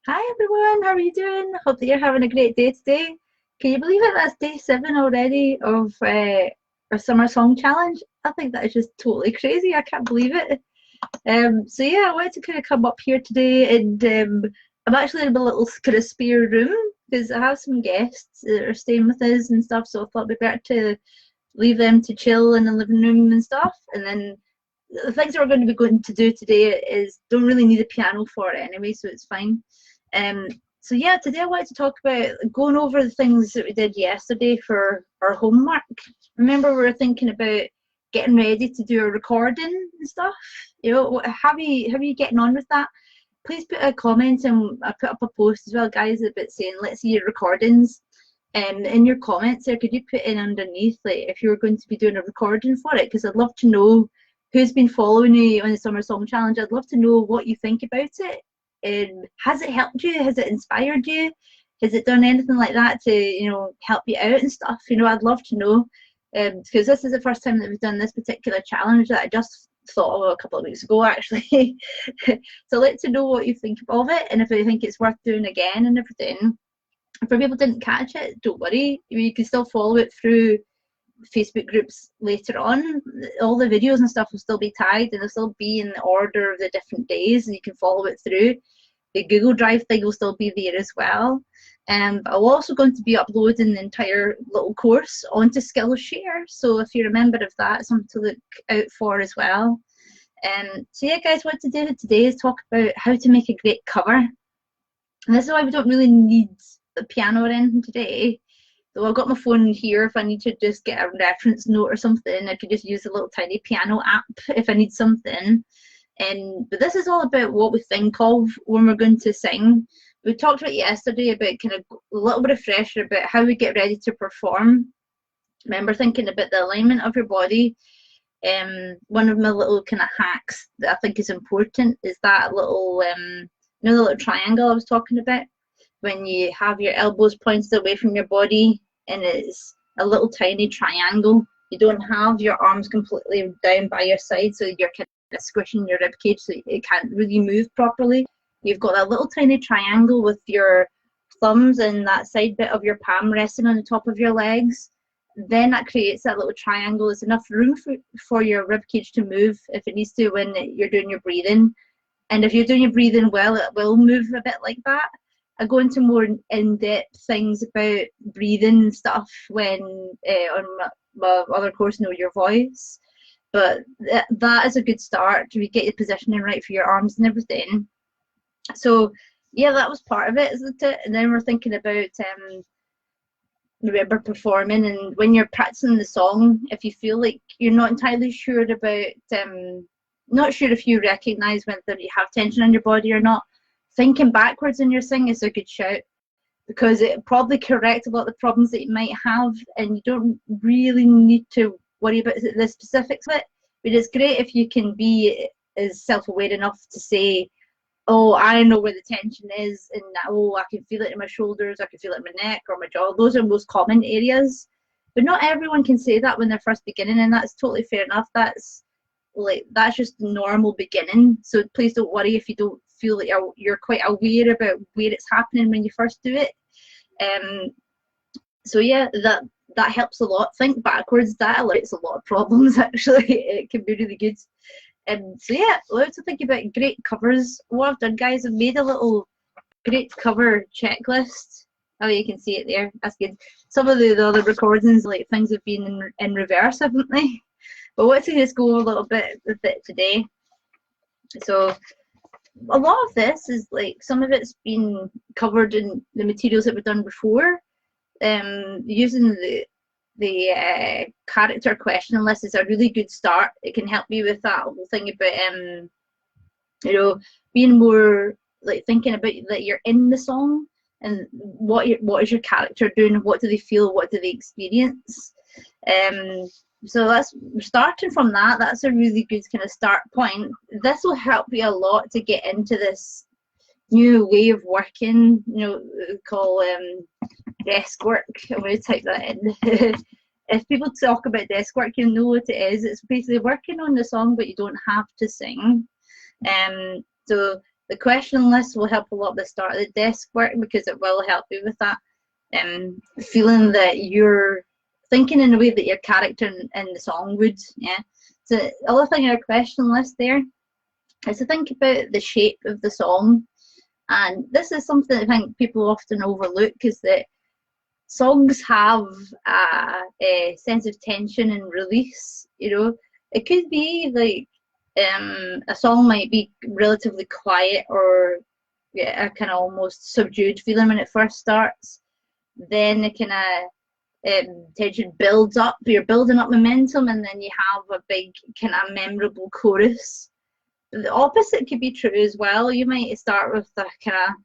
Hi everyone, how are you doing? Hope that you're having a great day today. Can you believe it? That's day 7 already of our summer song challenge. I think that is just totally crazy. I can't believe it. So yeah, I wanted to kind of come up here today and I'm actually in a little kind of spare room because I have some guests that are staying with us and stuff. So I thought it'd be better to leave them to chill in the living room and stuff. And then the things that we're going to be going to do today is don't really need a piano for it anyway, so it's fine. Um, so yeah, today I wanted to talk about going over the things that we did yesterday for our homework. Remember, we were thinking about getting ready to do a recording and stuff. You know, how are you getting on with that? Please put a comment, and I put up a post as well, guys, about saying let's see your recordings. In your comments there, could you put in underneath like if you're going to be doing a recording for it? Because I'd love to know who's been following you on the Summer Song Challenge. I'd love to know what you think about it. Has it helped you? Has it inspired you? Has it done anything like that to, help you out and stuff? I'd love to know, because this is the first time that we've done this particular challenge that I just thought of a couple of weeks ago, actually. So let to know what you think of it and if you think it's worth doing again and everything. For people who didn't catch it, don't worry. You can still follow it through Facebook groups later on. All the videos and stuff will still be tagged and they'll still be in the order of the different days and you can follow it through. The Google Drive thing will still be there as well. But I'm also going to be uploading the entire little course onto Skillshare. So if you're a member of that, something to look out for as well. So yeah, guys, what to do today is talk about how to make a great cover. And this is why we don't really need the piano or anything today. So I've got my phone here if I need to just get a reference note or something. I could just use a little tiny piano app if I need something. But this is all about what we think of when we're going to sing. We talked about yesterday about kind of a little bit of refresher about how we get ready to perform. Remember thinking about the alignment of your body. One of my little kind of hacks that I think is important is that little, the little triangle I was talking about. When you have your elbows pointed away from your body and it's a little tiny triangle. You don't have your arms completely down by your side, so you're kind of squishing your rib cage so it can't really move properly. You've got that little tiny triangle with your thumbs and that side bit of your palm resting on the top of your legs. Then that creates that little triangle. There's enough room for your rib cage to move if it needs to when you're doing your breathing. And if you're doing your breathing well, it will move a bit like that. I go into more in-depth things about breathing and stuff when on my other course, Know Your Voice. But that is a good start to get your positioning right for your arms and everything. So yeah, that was part of it, isn't it? And then we're thinking about remember performing, and when you're practicing the song, if you feel like you're not entirely sure about, not sure if you recognise whether you have tension on your body or not, thinking backwards in your sing is a good shout because it probably corrects a lot of the problems that you might have, and you don't really need to worry about the specifics of it. But it's great if you can be as self-aware enough to say, oh, I know where the tension is, and oh, I can feel it in my shoulders, I can feel it in my neck or my jaw. Those are most common areas. But not everyone can say that when they're first beginning, and that's totally fair enough. That's just the normal beginning. So please don't worry if you don't feel like you're quite aware about where it's happening when you first do it. So yeah, that helps a lot. Think backwards. That eliminates a lot of problems. Actually, it can be really good. So yeah, loads to think about great covers. What I've done, guys, I've made a little great cover checklist. Oh, you can see it there. That's good. Some of the other recordings, like things have been in reverse, haven't they? But let's just go a little bit with it today. So a lot of this is like some of it's been covered in the materials that we've done before. Using the character question list is a really good start. It can help you with that whole thing about being more like thinking about that you're in the song and what is your character doing, what do they feel, what do they experience. So that's starting from that. That's a really good kind of start point. This will help you a lot to get into this new way of working, call desk work. I'm going to type that in. If people talk about desk work, you'll know what it is. It's basically working on the song, but you don't have to sing. So The question list will help a lot at the start of the desk work because it will help you with that. Feeling that you're thinking in a way that your character in the song would, yeah. So the other thing in our question list there is to think about the shape of the song. And this is something I think people often overlook, is that songs have a sense of tension and release. You know, it could be like a song might be relatively quiet or a kind of almost subdued feeling when it first starts. Then the kind of tension builds up. You're building up momentum, and then you have a big kind of memorable chorus. The opposite could be true as well. You might start with the kind of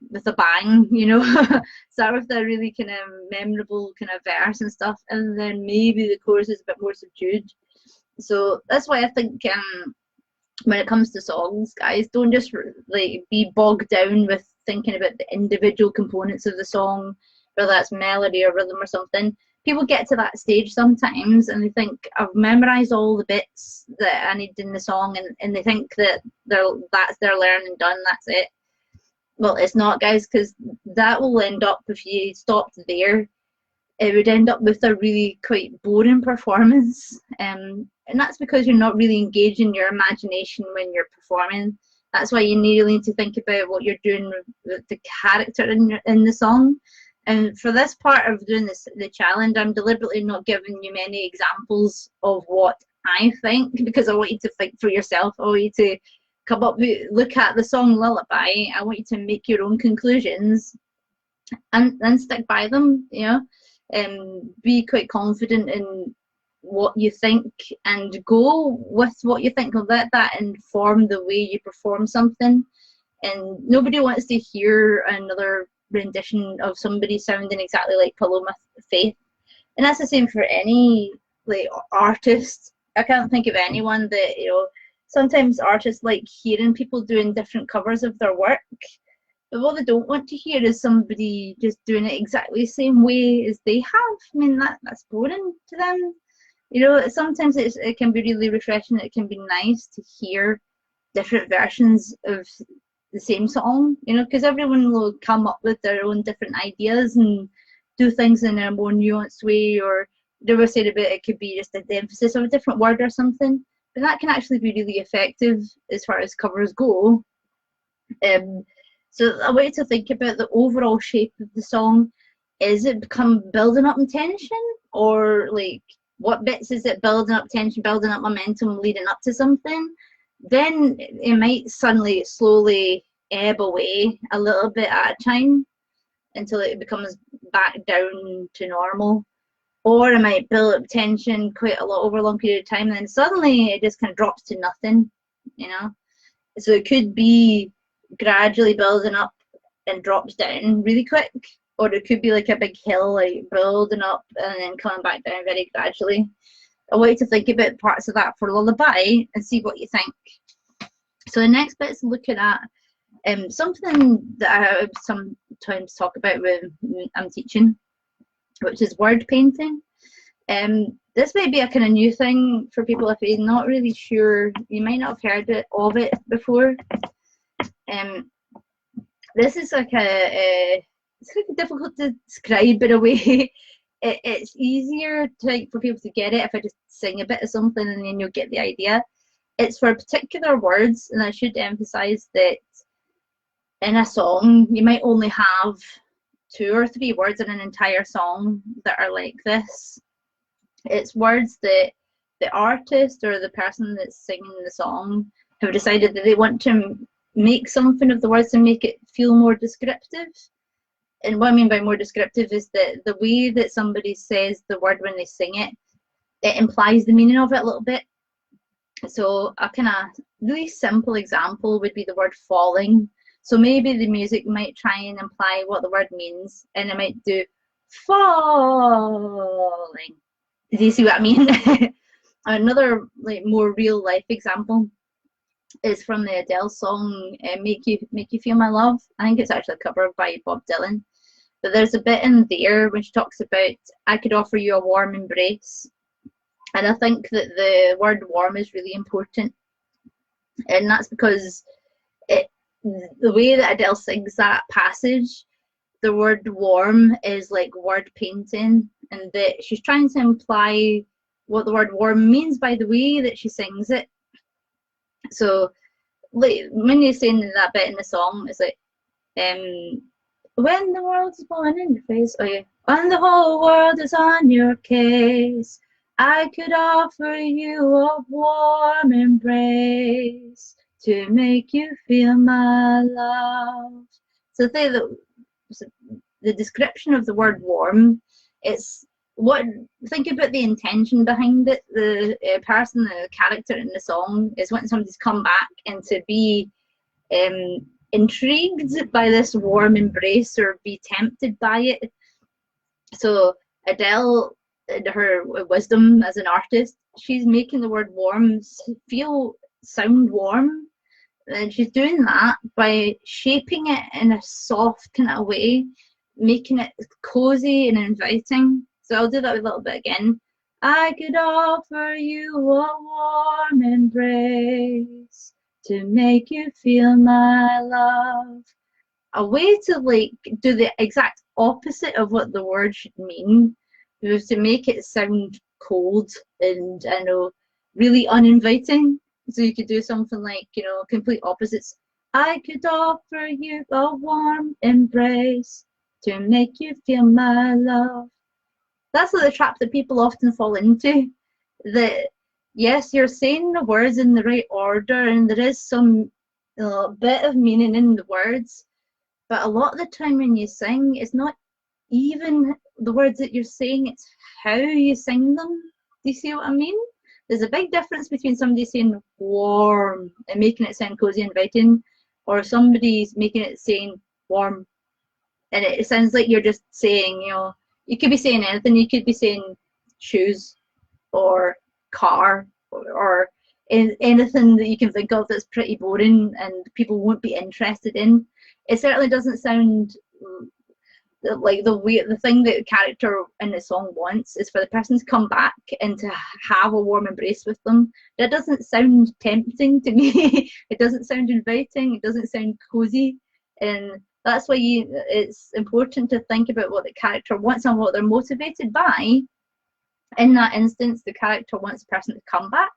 with a bang, you know, start with a really kind of memorable kind of verse and stuff, and then maybe the chorus is a bit more subdued. So that's why I think when it comes to songs, guys, don't just like be bogged down with thinking about the individual components of the song, whether that's melody or rhythm or something. People get to that stage sometimes and they think, I've memorized all the bits that I need in the song, and they think that that's their learning done, that's it. Well, it's not, guys, because that will end up, if you stopped there, it would end up with a really quite boring performance. And that's because you're not really engaging your imagination when you're performing. That's why you really need to think about what you're doing with the character in the song. And for this part of doing the challenge, I'm deliberately not giving you many examples of what I think, because I want you to think for yourself. I want you to come up with, look at the song Lullaby. I want you to make your own conclusions and stick by them, you know, and be quite confident in what you think and go with what you think. Let that inform the way you perform something. And nobody wants to hear another rendition of somebody sounding exactly like Paloma Faith. And that's the same for any like artist. I can't think of anyone that, you know, sometimes artists like hearing people doing different covers of their work, but what they don't want to hear is somebody just doing it exactly the same way as they have. I mean, that's boring to them. You know, sometimes it can be really refreshing. It can be nice to hear different versions of the same song, you know, because everyone will come up with their own different ideas and do things in a more nuanced way, or they were saying about it could be just the emphasis of a different word or something. But that can actually be really effective as far as covers go. So I want you to think about the overall shape of the song. Is it become building up in tension, or like what bits is it building up tension, building up momentum, leading up to something? Then it might suddenly slowly ebb away a little bit at a time until it becomes back down to normal. Or it might build up tension quite a lot over a long period of time, and then suddenly it just kind of drops to nothing, you know? So it could be gradually building up and drops down really quick, or it could be like a big hill, like building up and then coming back down very gradually. I want you to think about parts of that for Lullaby and see what you think. So the next bit is looking at something that I sometimes talk about when I'm teaching, which is word painting. This might be a kind of new thing for people if you're not really sure. You might not have heard of it before. This is like it's kind of difficult to describe in a way. It's easier for people to get it if I just sing a bit of something and then you'll get the idea. It's for particular words, and I should emphasize that in a song you might only have 2 or 3 words in an entire song that are like this. It's words that the artist or the person that's singing the song have decided that they want to make something of the words and make it feel more descriptive. And what I mean by more descriptive is that the way that somebody says the word when they sing it, it implies the meaning of it a little bit. So a kind of really simple example would be the word falling. So maybe the music might try and imply what the word means, and it might do falling. Do you see what I mean? Another like more real life example is from the Adele song "Make You Feel My Love." I think it's actually a cover by Bob Dylan. But there's a bit in there when she talks about, I could offer you a warm embrace. And I think that the word warm is really important. And that's because it, the way that Adele sings that passage, the word warm is like word painting, and that she's trying to imply what the word warm means by the way that she sings it. So like when you're saying that bit in the song, it's like when the world's blowing in your face, oh yeah, when the whole world is on your case, I could offer you a warm embrace to make you feel my love. So the description of the word warm, it's what, think about the intention behind it. The person, the character in the song is wanting somebody to come back and to be intrigued by this warm embrace or be tempted by it. So Adele, in her wisdom as an artist, she's making the word warm sound warm, and she's doing that by shaping it in a soft kind of way, making it cozy and inviting. So I'll do that a little bit again. I could offer you a warm embrace to make you feel my love. A way to like do the exact opposite of what the word should mean was to make it sound cold and I know really uninviting. So you could do something like, complete opposites. I could offer you a warm embrace to make you feel my love. That's the trap that people often fall into. That yes, you're saying the words in the right order, and there is some bit of meaning in the words, but a lot of the time when you sing, it's not even the words that you're saying, it's how you sing them. Do you see what I mean? There's a big difference between somebody saying warm and making it sound cozy and inviting, or somebody's making it saying warm and it sounds like you're just saying, you could be saying anything. You could be saying shoes or car or anything that you can think of that's pretty boring and people won't be interested in. It certainly doesn't sound like the thing that the character in the song wants is for the person to come back and to have a warm embrace with them. That doesn't sound tempting to me. It doesn't sound inviting. It doesn't sound cozy, and that's why it's important to think about what the character wants and what they're motivated by. In that instance, the character wants the person to come back,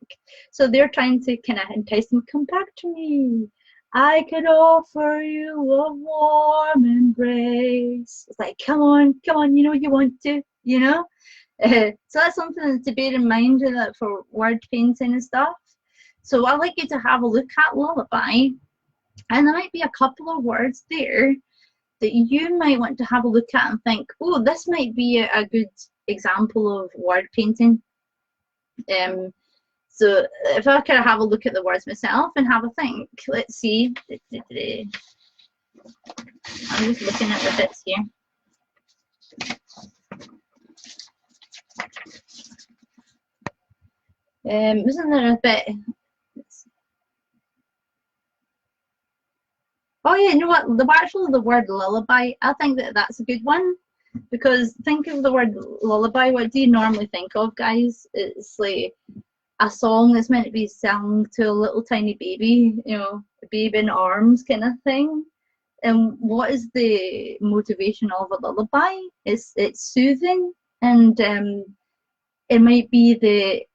so they're trying to kind of entice them, come back to me. I could offer you a warm embrace. It's like, come on, you want to, so that's something to bear in mind for word painting and stuff. So I'd like you to have a look at Lullaby, and there might be a couple of words there that you might want to have a look at and think, oh, this might be a good example of word painting. So if I kind of have a look at the words myself and have a think, let's see. I'm just looking at the bits here. Isn't there a bit? Oh yeah, you know what? The word lullaby, I think that's a good one, because think of the word lullaby. What do you normally think of, guys? It's like a song that's meant to be sung to a little tiny baby, a baby in arms kind of thing. And what is the motivation of a lullaby? It's soothing, and it might be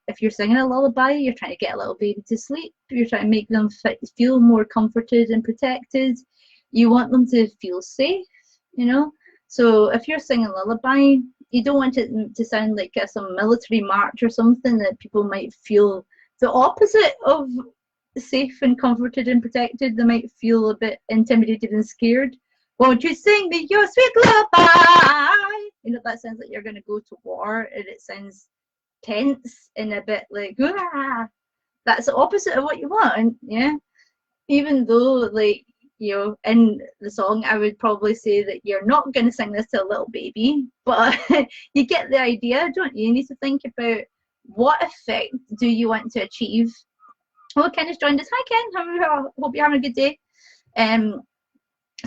if you're singing a lullaby, you're trying to get a little baby to sleep. You're trying to make them feel more comforted and protected. You want them to feel safe, So if you're singing a lullaby, you don't want it to sound like some military march or something that people might feel the opposite of safe and comforted and protected. They might feel a bit intimidated and scared. Won't you sing me your sweet lullaby? That sounds like you're going to go to war, and it sounds tense and a bit like, ah. That's the opposite of what you want, yeah. Even though, in the song, I would probably say that you're not going to sing this to a little baby, but you get the idea, don't you? You need to think about what effect do you want to achieve. Oh, Ken has joined us. Hi, Ken. Hope you're having a good day.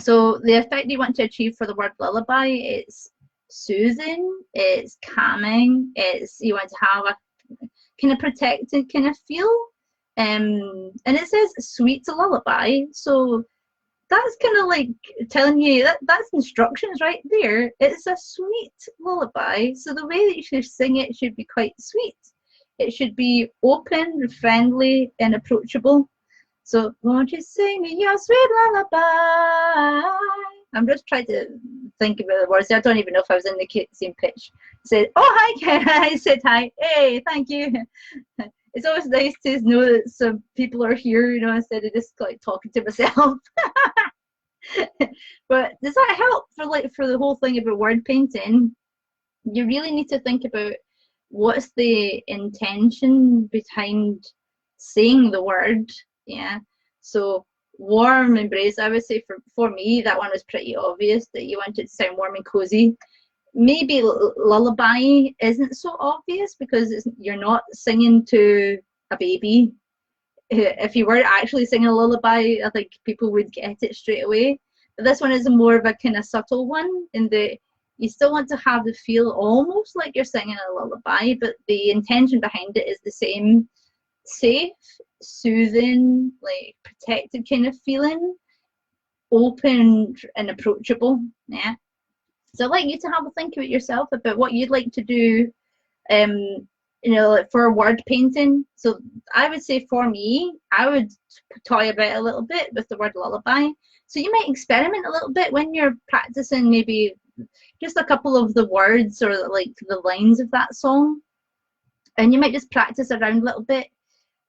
So the effect you want to achieve for the word lullaby is soothing, it's calming, you want to have a kind of protected kind of feel. And it says sweet lullaby, so that's kind of like telling you that that's instructions right there. It's a sweet lullaby, so the way that you should sing it should be quite sweet. It should be open, friendly, and approachable. So, won't you sing me your sweet lullaby? I'm just trying to think about the words. I don't even know if I was in the same pitch. I said, oh, hi, Ken. I said, hi. Hey, thank you. It's always nice to know that some people are here, you know, instead of just like talking to myself. But does that help for the whole thing about word painting? You really need to think about what's the intention behind saying the word. Yeah. So warm embrace, I would say for me, that one was pretty obvious that you wanted to sound warm and cozy. Maybe lullaby isn't so obvious because you're not singing to a baby. If you were actually singing a lullaby, I think people would get it straight away. But this one is more of a kind of subtle one in the you still want to have the feel almost like you're singing a lullaby, but the intention behind it is the same. Safe, soothing, like protected kind of feeling, open and approachable. Yeah. So I'd like you to have a think about yourself about what you'd like to do, you know, like for word painting. So I would say for me, I would toy about a little bit with the word lullaby. So you might experiment a little bit when you're practicing maybe just a couple of the words or like the lines of that song. And you might just practice around a little bit.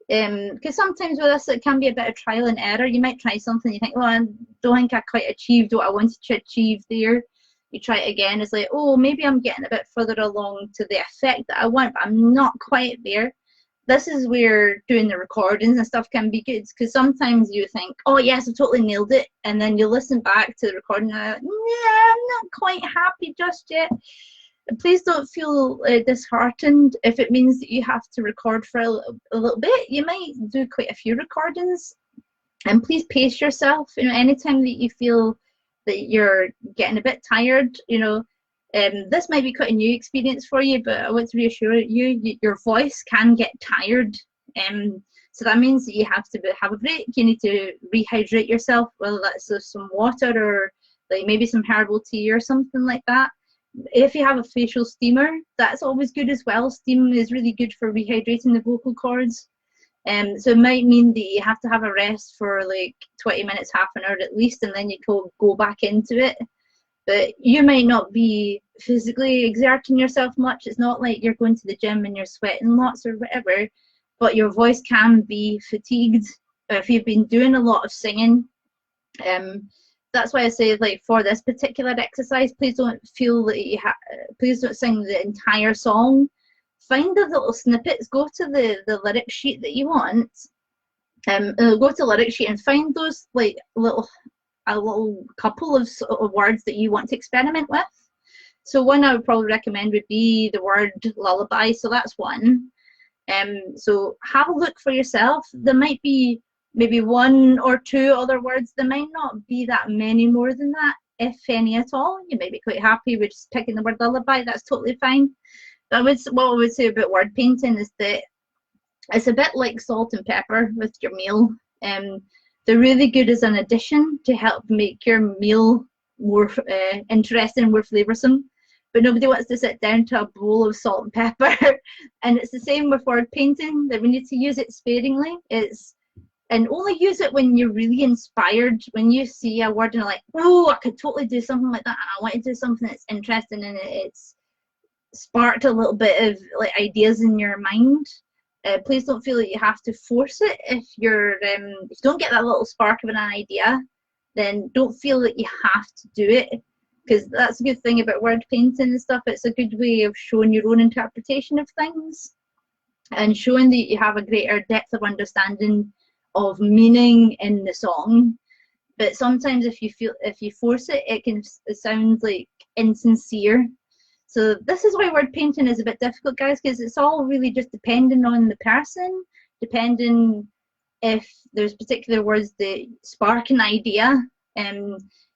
Because sometimes with this it can be a bit of trial and error. You might try something, you think, oh, I don't think I quite achieved what I wanted to achieve there. You try it again, it's like, oh, maybe I'm getting a bit further along to the effect that I want, but I'm not quite there. This is where doing the recordings and stuff can be good, because sometimes you think, oh yes, I've totally nailed it, and then you listen back to the recording and you're like, yeah, I'm not quite happy just yet. Please don't feel disheartened if it means that you have to record for a little bit. You might do quite a few recordings, and please pace yourself. You know, anytime that you feel that you're getting a bit tired, you know, this might be quite a new experience for you, but I want to reassure you, your voice can get tired. So that means that you have to have a break. You need to rehydrate yourself, whether that's some water or like maybe some herbal tea or something like that. If you have a facial steamer, that's always good as well. Steam is really good for rehydrating the vocal cords. So it might mean that you have to have a rest for like 20 minutes, half an hour at least, and then you can go back into it. But you might not be physically exerting yourself much. It's not like you're going to the gym and you're sweating lots or whatever, but your voice can be fatigued if you've been doing a lot of singing. That's why I say, like, for this particular exercise, please don't feel that you please don't sing the entire song. Find the little snippets. Go to the lyric sheet that you want. Go to lyric sheet and find those like a little couple of sort of words that you want to experiment with. So one I would probably recommend would be the word lullaby. So that's one. So have a look for yourself. There might be maybe one or two other words. There might not be that many more than that, if any at all. You might be quite happy with just picking the word lullaby. That's totally fine. But what I would say about word painting is that it's a bit like salt and pepper with your meal. They're really good as an addition to help make your meal more interesting, more flavoursome. But nobody wants to sit down to a bowl of salt and pepper. And it's the same with word painting, that we need to use it sparingly. And only use it when you're really inspired, when you see a word and you're like, oh, I could totally do something like that, and I want to do something that's interesting, and it's sparked a little bit of like ideas in your mind. Please don't feel that you have to force it. If you don't get that little spark of an idea, then don't feel that you have to do it, because that's a good thing about word painting and stuff. It's a good way of showing your own interpretation of things and showing that you have a greater depth of understanding of meaning in the song. But sometimes if you force it, it can sound like insincere. So this is why word painting is a bit difficult, guys, because it's all really just depending on the person, depending if there's particular words that spark an idea.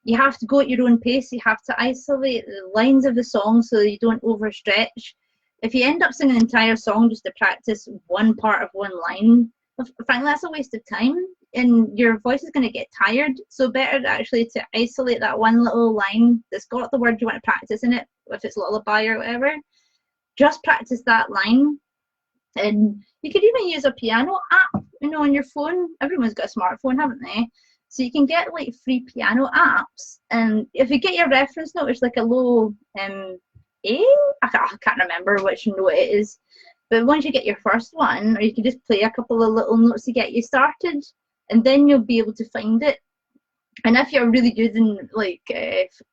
You have to go at your own pace. You have to isolate the lines of the song so you don't overstretch. If you end up singing an entire song just to practice one part of one line, frankly, that's a waste of time, and your voice is going to get tired. So better actually to isolate that one little line that's got the word you want to practice in it, if it's lullaby or whatever. Just practice that line. And you could even use a piano app, on your phone. Everyone's got a smartphone, haven't they? So you can get like free piano apps, and if you get your reference note, it's like a low A. I can't remember which note it is, but once you get your first one, or you can just play a couple of little notes to get you started, and then you'll be able to find it. And if you're really good and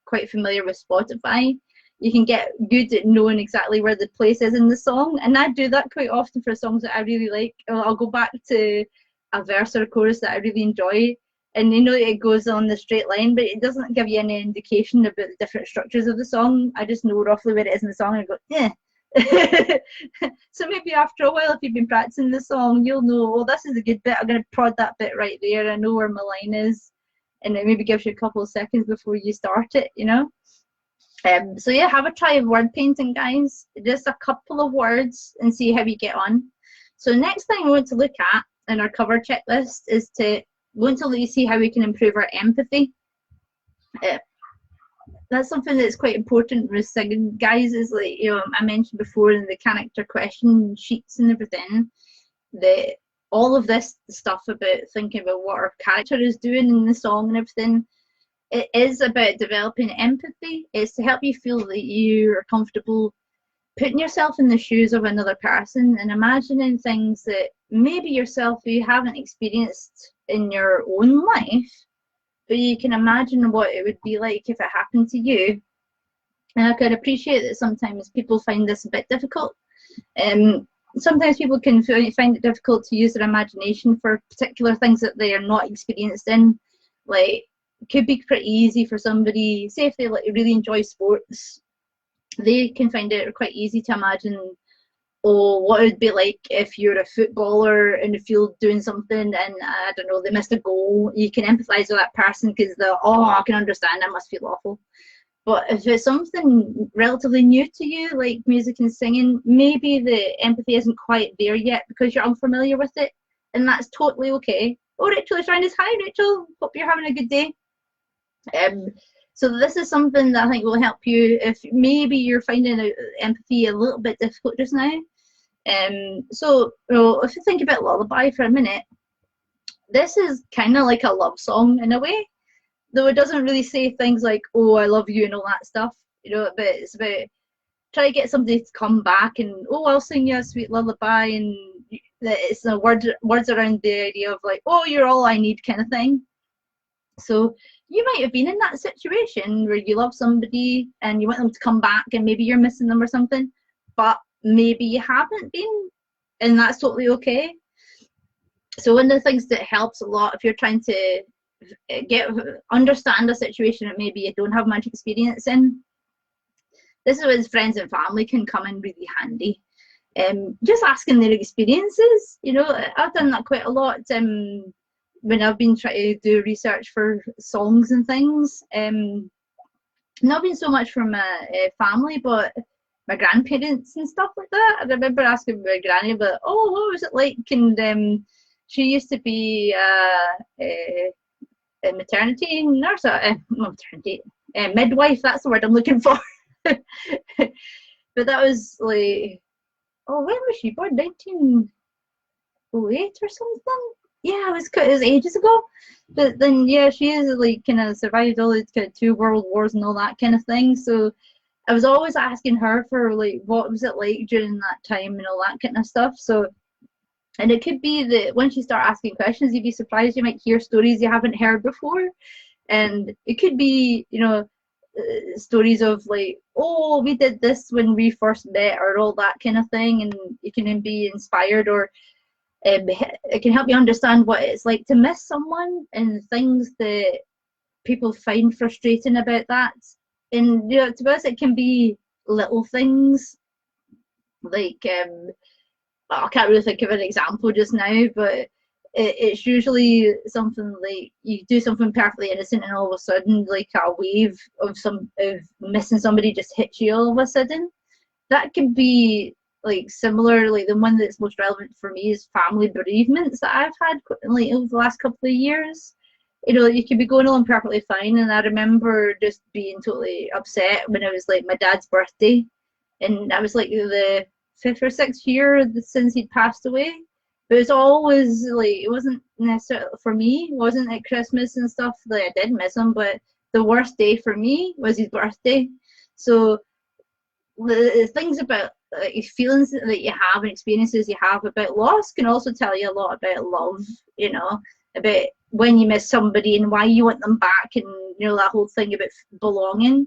quite familiar with Spotify, you can get good at knowing exactly where the place is in the song. And I do that quite often for songs that I really like. I'll go back to a verse or a chorus that I really enjoy, and it goes on the straight line, but it doesn't give you any indication about the different structures of the song. I just know roughly where it is in the song, and I go, yeah. So maybe after a while, if you've been practicing the song, you'll know, oh, this is a good bit, I'm going to prod that bit right there, I know where my line is. And it maybe gives you a couple of seconds before you start it, So yeah, have a try of word painting, guys. Just a couple of words and see how you get on. So next thing we want to look at in our cover checklist is to see how we can improve our empathy. That's something that's quite important with singing, guys, is I mentioned before in the character question sheets and everything, that all of this stuff about thinking about what our character is doing in the song and everything, it is about developing empathy. It's to help you feel that you are comfortable putting yourself in the shoes of another person and imagining things that maybe yourself you haven't experienced in your own life, but you can imagine what it would be like if it happened to you. And I could appreciate that sometimes people find this a bit difficult. Sometimes people can find it difficult to use their imagination for particular things that they are not experienced in. Like, it could be pretty easy for somebody, say if they really enjoy sports, they can find it quite easy to imagine, what it would be like if you're a footballer in the field doing something and, I don't know, they missed a goal. You can empathise with that person because I can understand, that must feel awful. But if it's something relatively new to you, like music and singing, maybe the empathy isn't quite there yet because you're unfamiliar with it, and that's totally okay. Oh, Rachel is around us. Hi, Rachel. Hope you're having a good day. So this is something that I think will help you if maybe you're finding empathy a little bit difficult just now. So if you think about Lullaby for a minute, this is kind of like a love song in a way, though it doesn't really say things like, oh, I love you and all that stuff, but it's about trying to get somebody to come back and, oh, I'll sing you a sweet lullaby, and it's the words around the idea of like, oh, you're all I need kind of thing. So you might have been in that situation where you love somebody and you want them to come back and maybe you're missing them or something, but maybe you haven't been, and that's totally okay. So one of the things that helps a lot if you're trying to understand a situation that maybe you don't have much experience in, this is when friends and family can come in really handy. Just asking their experiences, I've done that quite a lot when I've been trying to do research for songs and things. Not been so much from my family, but my grandparents and stuff like that. I remember asking my granny about, oh, what was it like? And she used to be a maternity nurse, midwife, that's the word I'm looking for. But that was like, when was she born? 1908 or something? Yeah, it was ages ago. But then, yeah, she is kind of survived all these kind of 2 world wars and all that kind of thing. So I was always asking her for what was it like during that time and all that kind of stuff. So, and it could be that once you start asking questions, you'd be surprised you might hear stories you haven't heard before. And it could be, stories of oh, we did this when we first met, or all that kind of thing, and you can be inspired, or it can help you understand what it's like to miss someone and things that people find frustrating about that. And to us, it can be little things like I can't really think of an example just now, but it's usually something like you do something perfectly innocent and all of a sudden like a wave of missing somebody just hits you all of a sudden. That can be like similar, like the one that's most relevant for me is family bereavements that I've had like over the last couple of years. You know, you could be going along perfectly fine, and I remember just being totally upset when it was like my dad's birthday, and I was like the fifth or sixth year since he'd passed away. But it's always like it wasn't necessarily for me. It wasn't at Christmas and stuff. Like I did miss him, but the worst day for me was his birthday. So the things about feelings that you have and experiences you have about loss can also tell you a lot about love, you know, about when you miss somebody and why you want them back, and you know that whole thing about belonging.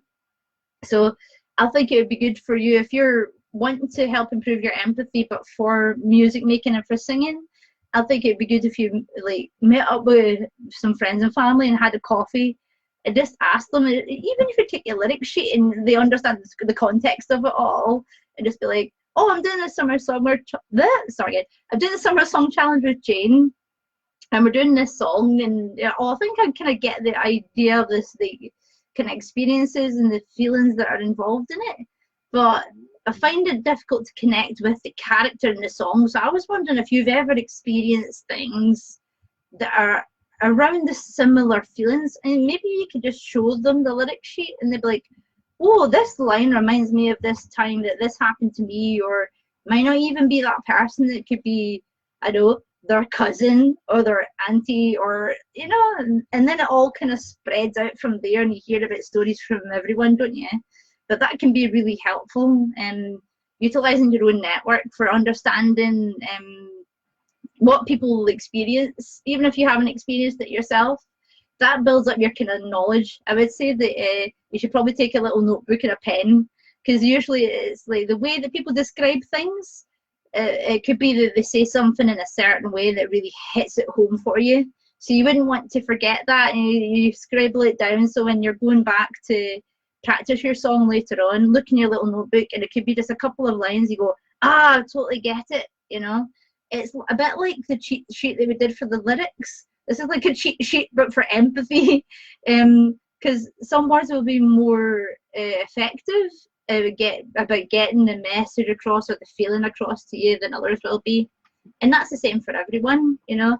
So I think it would be good for you if you're wanting to help improve your empathy, but for music making and for singing. I think it'd be good if you like met up with some friends and family and had a coffee and just ask them, even if you take your lyric sheet and they understand the context of it all, and just be like, "Oh, I'm doing a I'm doing the summer song challenge with Jane, and we're doing this song, and I think I kind of get the idea of this, the kind of experiences and the feelings that are involved in it, but I find it difficult to connect with the character in the song. So I was wondering if you've ever experienced things that are around the similar feelings, and maybe you could just show them the lyric sheet and they'd be like, oh, this line reminds me of this time that this happened to me, or might not even be that person. It could be, I don't know, their cousin or their auntie, or you know, and then it all kind of spreads out from there, and you hear about stories from everyone, don't you? But that can be really helpful, and utilizing your own network for understanding what people experience, even if you haven't experienced it yourself. That builds up your kind of knowledge. I would say that you should probably take a little notebook and a pen, because usually it's like the way that people describe things. It could be that they say something in a certain way that really hits it home for you. So you wouldn't want to forget that, and you scribble it down. So when you're going back to practice your song later on, look in your little notebook, and it could be just a couple of lines. You go, ah, I totally get it. You know, it's a bit like the cheat sheet that we did for the lyrics. This is like a cheat sheet, but for empathy, because some words will be more effective about getting the message across or the feeling across to you than others will be, and that's the same for everyone, you know.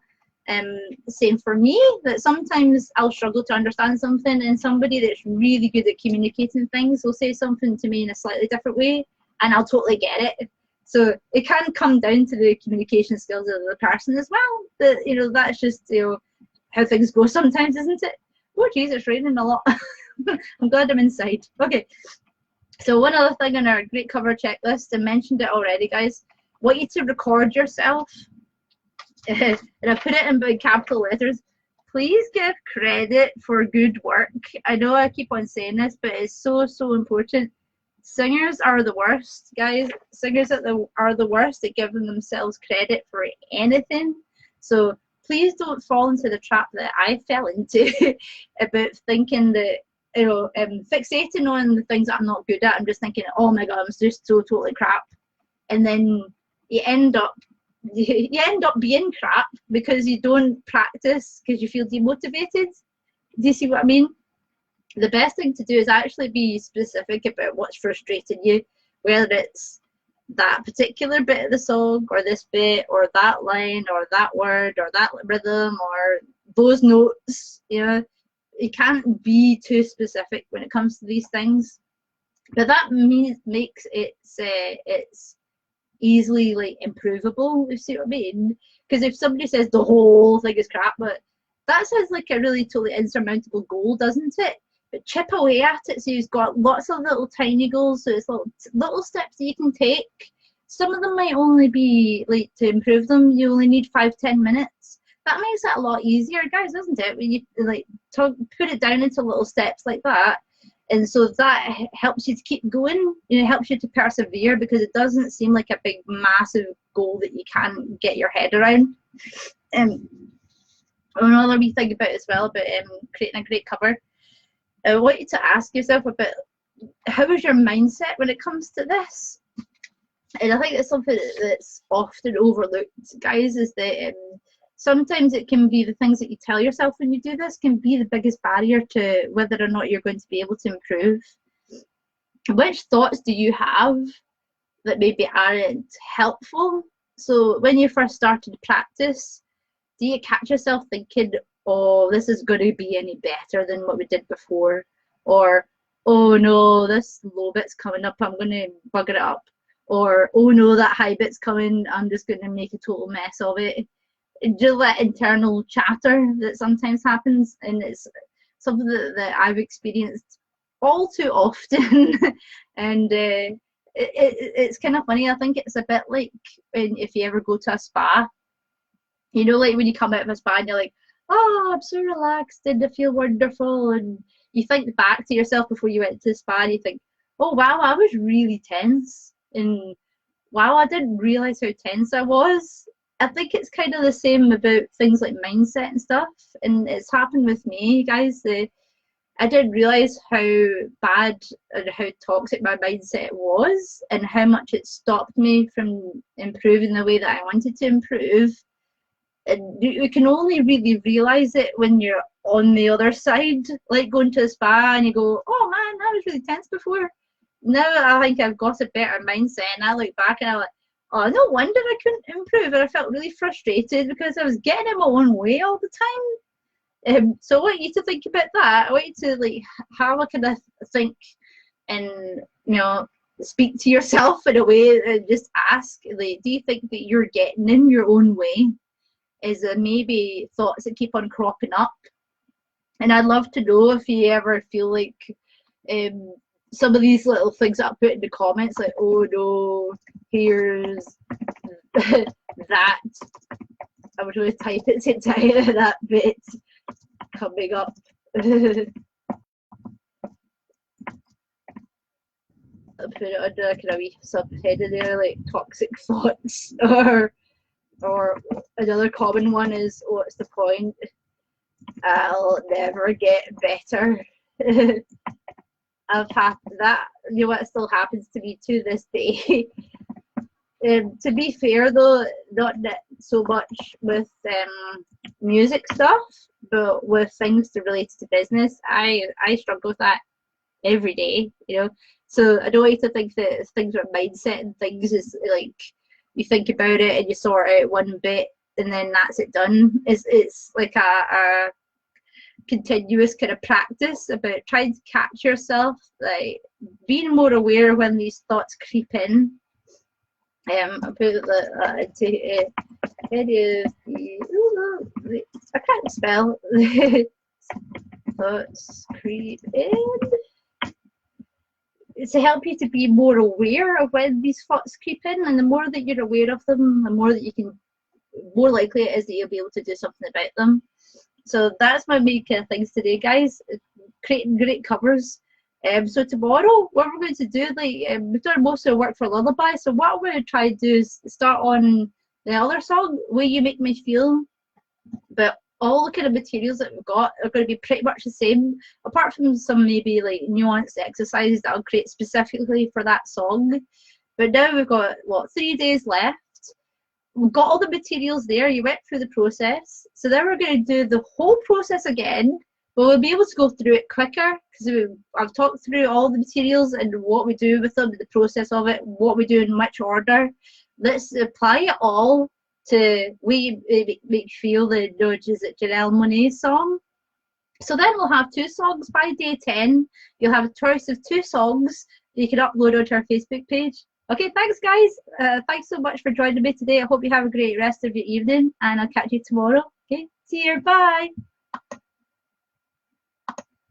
Same for me, that sometimes I'll struggle to understand something, and somebody that's really good at communicating things will say something to me in a slightly different way, and I'll totally get it. So it can come down to the communication skills of the person as well. That, you know, that's just, you know, how things go sometimes, isn't it? Oh geez, it's raining a lot. I'm glad I'm inside. Okay. So one other thing on our great cover checklist, I mentioned it already, guys. I want you to record yourself, and I put it in big capital letters. Please give credit for good work. I know I keep on saying this, but it's so, so important. Singers are the worst, guys. Singers are the worst at giving themselves credit for anything. So please don't fall into the trap that I fell into about thinking that, you know, fixating on the things that I'm not good at. I'm just thinking, oh my god, I'm just so totally crap, and then you end up being crap because you don't practice, because you feel demotivated. Do you see what I mean? The best thing to do is actually be specific about what's frustrating you, whether it's that particular bit of the song, or this bit, or that line, or that word, or that rhythm, or those notes. You know, you can't be too specific when it comes to these things, but that makes it's easily like improvable. You see what I mean? Because if somebody says the whole thing is crap, but that sounds like a really totally insurmountable goal, doesn't it? But chip away at it, so you've got lots of little tiny goals. So it's little steps that you can take. Some of them might only be like, to improve them, you only need 5-10 minutes. That makes it a lot easier, guys, doesn't it? When you like put it down into little steps like that, and so that helps you to keep going. You know, helps you to persevere, because it doesn't seem like a big, massive goal that you can't get your head around. Another wee thing about as well about creating a great cover, I want you to ask yourself about how is your mindset when it comes to this. And I think it's something that's often overlooked, guys, is that sometimes it can be the things that you tell yourself when you do this can be the biggest barrier to whether or not you're going to be able to improve. Which thoughts do you have that maybe aren't helpful. So when you first started practice, do you catch yourself thinking, oh, this is going to be any better than what we did before? Or, oh no, this low bit's coming up, I'm going to bugger it up. Or, oh no, that high bit's coming, I'm just going to make a total mess of it. Just that internal chatter that sometimes happens, and it's something that I've experienced all too often. And it's kind of funny. I think it's a bit like if you ever go to a spa, you know, like when you come out of a spa and you're like, oh, I'm so relaxed and I feel wonderful. And you think back to yourself before you went to the spa and you think, oh, wow, I was really tense. And wow, I didn't realize how tense I was. I think it's kind of the same about things like mindset and stuff. And it's happened with me, guys. I didn't realize how bad and how toxic my mindset was and how much it stopped me from improving the way that I wanted to improve. And you can only really realize it when you're on the other side, like going to a spa and you go, oh man, I was really tense before. Now I think I've got a better mindset, and I look back and I'm like, oh, no wonder I couldn't improve. And I felt really frustrated because I was getting in my own way all the time. So I want you to think about that. I want you to like have a kind of think and, you know, speak to yourself in a way and just ask, like, do you think that you're getting in your own way? Is there maybe thoughts that keep on cropping up? And I'd love to know if you ever feel like some of these little things that I put in the comments, like, oh no, here's that. I would really type it to that bit coming up. I'll put it under like a wee subhead there, like toxic thoughts, or another common one is, what's the point? I'll never get better. I've had that, you know, what still happens to me to this day. To be fair though, not so much with music stuff, but with things to relate to business, I struggle with that every day, you know. So I don't like to think that things with mindset and things is like you think about it and you sort out one bit and then that's it done. It's like a continuous kind of practice about trying to catch yourself, like being more aware when these thoughts creep in. I put that into I can't spell. Thoughts creep in. It's to help you to be more aware of when these thoughts creep in, and the more that you're aware of them, the more that you can, more likely it is that you'll be able to do something about them. So that's my main kind of things today, guys. Creating great covers. So tomorrow, what we're going to do, like we've done most of the work for Lullaby. So what I'm going to try to do is start on the other song, Way You Make Me Feel. But all the kind of materials that we've got are going to be pretty much the same, apart from some maybe like nuanced exercises that I'll create specifically for that song. But now we've got, what, 3 days left. We've got all the materials there. You went through the process. So then we're going to do the whole process again, but we'll be able to go through it quicker because I've talked through all the materials and what we do with them, the process of it, what we do in which order. Let's apply it all to We Make You Feel, the Janelle Monáe song. So then we'll have 2 songs by day 10. You'll have a choice of 2 songs that you can upload onto our Facebook page. Okay, thanks guys. Thanks so much for joining me today. I hope you have a great rest of your evening and I'll catch you tomorrow. Okay, see you. Bye.